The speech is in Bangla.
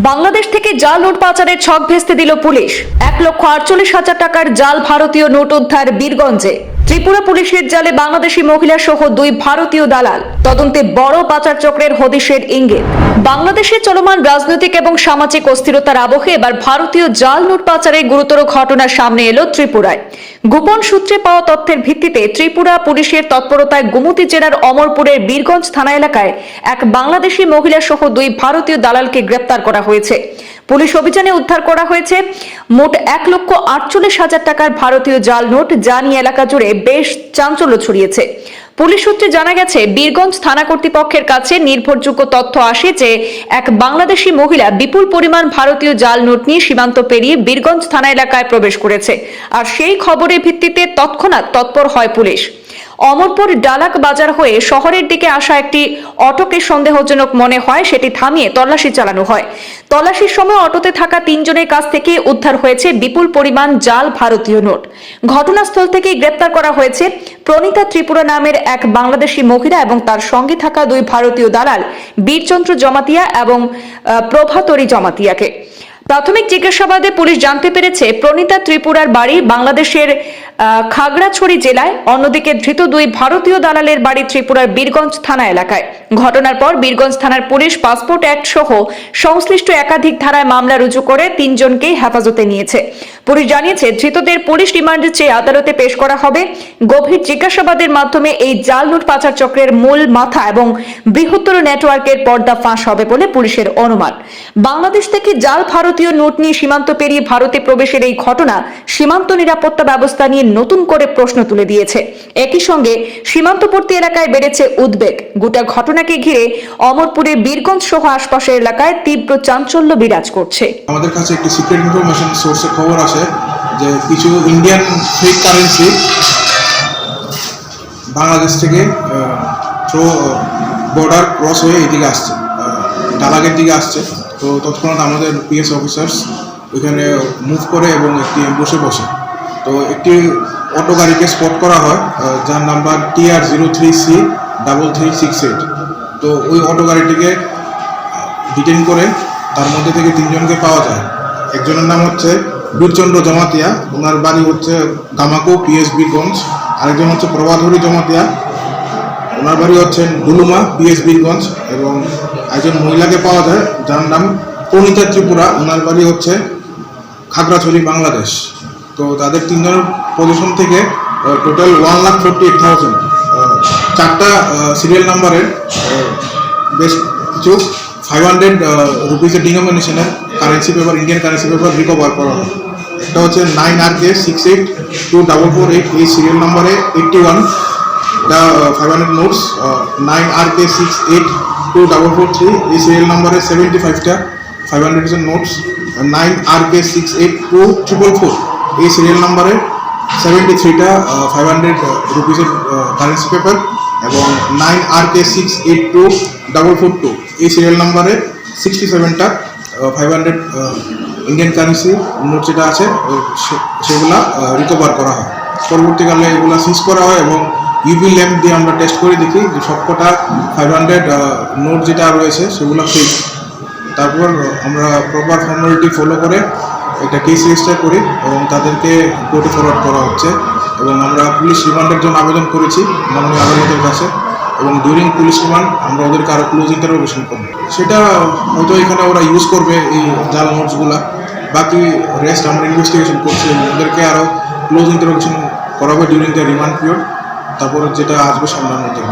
বাংলাদেশ থেকে জাল নোট পাচারের ছক ভেস্তে দিল পুলিশ। 1,48,000 টাকার জাল ভারতীয় নোট উদ্ধার বীরগঞ্জে। ত্রিপুরা পুলিশের জালে বাংলাদেশি মহিলা সহ 2 ভারতীয় দালাল। তদন্তে বড় পাচার চক্রের হদিশের ইঙ্গিত। বাংলাদেশে চলমান রাজনৈতিক এবং সামাজিক অস্থিরতার আবহে এবার ভারতীয় জাল নোট পাচারের গুরুতর ঘটনা সামনে এলো ত্রিপুরায়। গোপন সূত্রে পাওয়া তথ্যের ভিত্তিতে ত্রিপুরা পুলিশের তৎপরতায় গোমতী জেলার অমরপুরের বীরগঞ্জ থানা এলাকায় এক বাংলাদেশি মহিলা সহ 2 ভারতীয় দালালকে গ্রেপ্তার করা হয়েছে। পুলিশ অভিযানে উদ্ধার করা হয়েছে মোট 1,48,000 টাকার ভারতীয় জাল নোট, যা নিয়ে এলাকা জুড়ে বেশ চাঞ্চল্য ছড়িয়েছে। পুলিশ সূত্রে জানা গেছে, বীরগঞ্জ থানা কর্তৃপক্ষের কাছে নির্ভরযোগ্য তথ্য আসে যে এক বাংলাদেশি মহিলা বিপুল পরিমাণ ভারতীয় জাল নোট নিয়ে সীমান্ত পেরিয়ে বীরগঞ্জ থানা এলাকায় প্রবেশ করেছে। আর সেই খবরের ভিত্তিতে তৎক্ষণাৎ তৎপর হয় পুলিশ। অমরপুর ডালাক বাজার হয়ে শহরের দিকে আসা একটি অটোকে সন্দেহজনক মনে হয়, সেটি থামিয়ে তল্লাশি চালানো হয়। তল্লাশির সময় অটোতে থাকা 3 জনের কাছ থেকে উদ্ধার হয়েছে বিপুল পরিমাণ জাল ভারতীয় নোট। ঘটনাস্থল থেকে গ্রেপ্তার করা হয়েছে প্রণীতা ত্রিপুরা নামের এক বাংলাদেশি মহিলা এবং তার সঙ্গে থাকা 2 ভারতীয় দালাল বীরচন্দ্র জমাতিয়া এবং প্রভাতরী জমাতিয়াকে। প্রাথমিক জিজ্ঞাসাবাদে পুলিশ জানতে পেরেছে প্রণীতা ত্রিপুরার বাড়ি বাংলাদেশের খাগড়াছড়ি জেলায়, অন্যদিকে ধৃত 2 ভারতীয় দালালের বাড়ি ত্রিপুরার বীরগঞ্জ থানা এলাকায়। ঘটনার পর বীরগঞ্জ থানার পুলিশ পাসপোর্ট অ্যাক্ট সহ সংশ্লিষ্ট একাধিক ধারায় মামলা রুজু করে 3 জনকেই হেফাজতে নিয়েছে। পুলিশ জানিয়েছে, ধৃতদের পুলিশ রিমান্ডে চেয়ে আদালতে পেশ করা হবে। গভীর জিজ্ঞাসাবাদের মাধ্যমে এই জাল নোট পাচার চক্রের মূল মাথা এবং বৃহত্তর নেটওয়ার্কের পর্দা ফাঁস হবে বলে পুলিশের অনুমান। বাংলাদেশ থেকে জাল ভারতীয় নোট নিয়ে সীমান্ত পেরিয়ে ভারতে প্রবেশের এই ঘটনা সীমান্ত নিরাপত্তা ব্যবস্থা নিয়ে নতুন করে প্রশ্ন তুলে দিয়েছে। একই সঙ্গে সীমান্তবর্তী এলাকায় বেড়েছে উদ্বেগ। গোটা ঘটনাকে ঘিরে অমরপুরে বীরগঞ্জ সহ আশপাশের এলাকায় তীব্র চাঞ্চল্য বিরাজ করছে। আমাদের কাছে একটি সিক্রেট ইনফরমেশন সোর্সে খবর আসে যে কিছু ইন্ডিয়ান ফেক কারেন্সি বাংলাদেশ থেকে থ্রু বর্ডার ক্রস হয়ে এদিকে আসছে, ডালাগের দিকে আসছে। তো তৎক্ষণাৎ আমাদের পিএস অফিসার্স ওইখানে মুভ করে এবং একটি অ্যাম্বুশে বসে। তো একটি অটো গাড়িকে স্পট করা হয়, যার নাম্বার TR03C3368। তো ওই অটো গাড়িটিকে ডিটেইন করে তার মধ্যে থেকে 3 জনকে পাওয়া যায়। একজনের নাম হচ্ছে বীরচন্দ্র জমাতিয়া, ওনার বাড়ি হচ্ছে গামাকো পিএস বীরগঞ্জ। আরেকজন হচ্ছে প্রভাতহরি জমাতিয়া, ওনার বাড়ি হচ্ছে ডুলুমা পিএস বীরগঞ্জ। এবং একজন মহিলাকে পাওয়া যায় যার নাম প্রণীতা ত্রিপুরা, ওনার বাড়ি হচ্ছে খাগড়াছড়ি বাংলাদেশ। তো তাদের 3 জনের পজিশন থেকে টোটাল 1,48,000 4টা সিরিয়াল নাম্বারের বেশ কিছু 500 রুপিসের ডিনোমিনেশনের currency paper, Indian currency paper recover করা হয়। একটা হচ্ছে 9RK682448, এই সিরিয়াল নাম্বারে 81 500 নোটস। 9RK6824443, এই সিরিয়াল নাম্বারে 75টা 500 নোটস। 9RK6824444, এই সিরিয়াল নাম্বারে 73টা 500 রুপিসের কারেন্সি পেপার। এবং 9RK6824442, এই সিরিয়াল নাম্বারে 67টা 500 ইন্ডিয়ান কারেন্সি নোট যেটা আছে সেগুলা রিকভার করা হয়। পরবর্তীকালে এগুলা সিজ করা হয় এবং ইউভি ল্যাম্প দিয়ে আমরা টেস্ট করে দেখি যে সবকটা 500 নোট যেটা রয়েছে সেগুলো ফেক। তারপর আমরা প্রপার ফর্মালিটি ফলো করে একটা কেস রেজিস্টার করি এবং তাদেরকে কোর্টে ফরওয়ার্ড করা হচ্ছে। এবং আমরা পুলিশ রিমান্ডের জন্য আবেদন করেছি মাননীয় আদালতের কাছে। এবং ডিউরিং পুলিশ রিমান্ড আমরা ওদেরকে আরও ক্লোজ ইন্টারোগেশন করবো। সেটা হয়তো এখানে ওরা ইউজ করবে এই জাল নোটসগুলা। বাকি রেস্ট আমরা ইনভেস্টিগেশন করছি এবং ওদেরকে আরও ক্লোজ ইন্টারোগেশন করাবে ডিউরিং দ্য রিমান্ড পিরিয়ড। তারপরে যেটা আসবে সামনে আমরা দেখব।